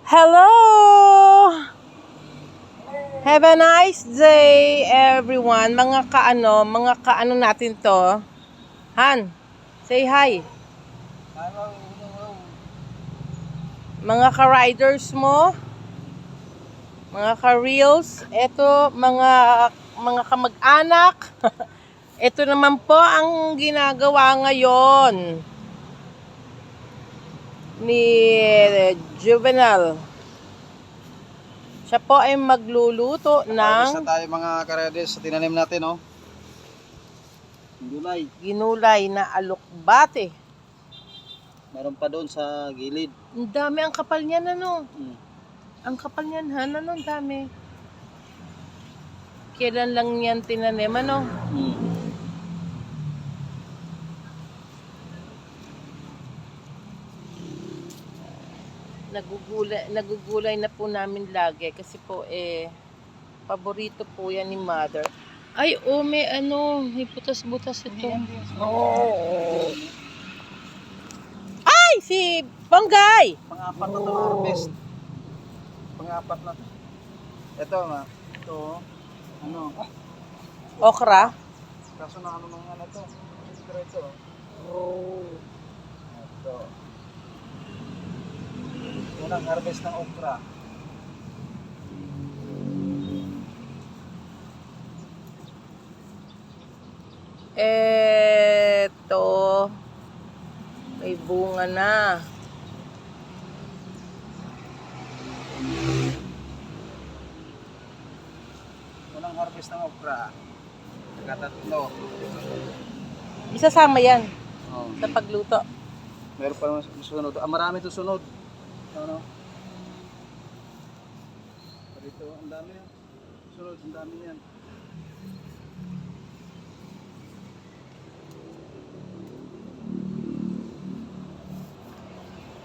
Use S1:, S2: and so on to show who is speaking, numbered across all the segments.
S1: Hello! Have a nice day, everyone. Mga kaano natin to. Han, say hi. Mga ka-riders mo, mga ka-reels, eto mga kamag-anak. Ito naman po ang ginagawa ngayon ni Juvenal. Siya po ay magluluto ng
S2: Harvest na tayo mga karedes sa tinanim natin, oh. Gulay.
S1: ginulay na alokbate.
S2: Meron pa doon sa gilid.
S1: Ang dami, ang kapal niyan, ano?
S2: Hmm.
S1: Ang kapal niyan, Han, ano? Ang dami. Kailan lang yan tinanim, ano?
S2: Hmm.
S1: Nagugulay na po namin lagi kasi po paborito po yan ni Mother. Ay, may may butas-butas ito. Oh. Ay, si Panggay!
S2: Pang-apat na itong harvest. Pang-apat na. Ito, ito, ano.
S1: Okra.
S2: Kaso na ano ng ano to. Ito. Ito. Unang harvest ng okra.
S1: Eto, may bunga na.
S2: Unang harvest ng okra. Nagkatatlo.
S1: Isasama yan
S2: Oh.
S1: sa pagluto.
S2: Meron pa naman susunod. Marami ito sunod. Ano? Dito, ang dami yan. Sunod, ang dami yan.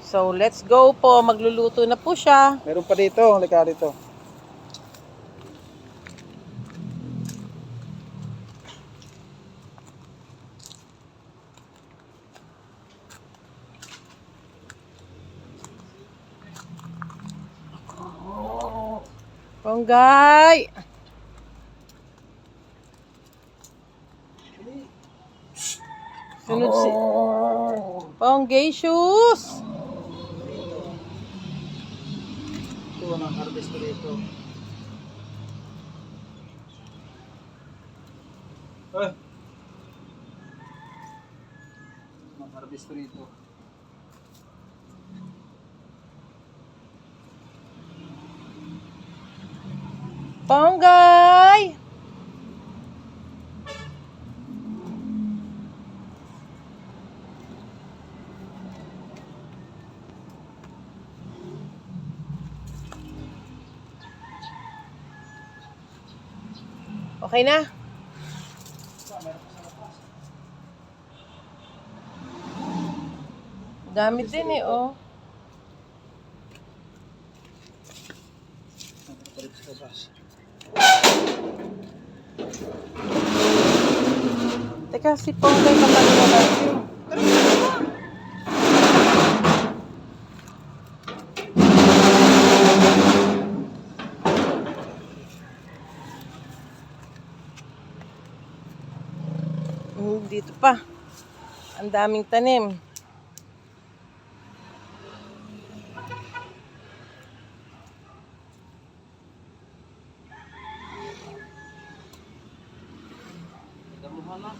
S1: So, let's go po. Magluluto na po siya.
S2: Meron pa dito, halika dito.
S1: Ponggay! Sunod si Ponggay shoes!
S2: Ito ang harvest ko dito. Ang harvest ko dito.
S1: Ponggay! Okay na? Dami din oh. Teka, si Ponggay kapag natin. Dito pa. Ang daming tanim.
S2: Damuhan na.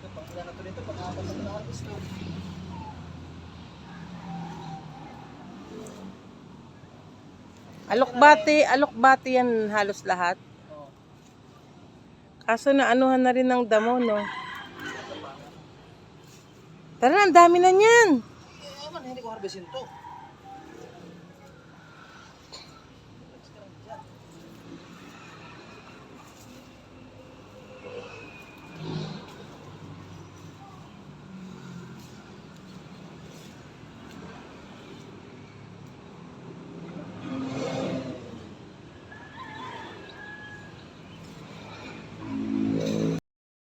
S2: Pag-ilan na ito dito, pag-apat na harvest na.
S1: Alokbate yan halos lahat.
S2: Oo.
S1: Kaso na anuhan na rin ng damo, no? Tara na, ang dami na niyan.
S2: Hindi ko harvestin to.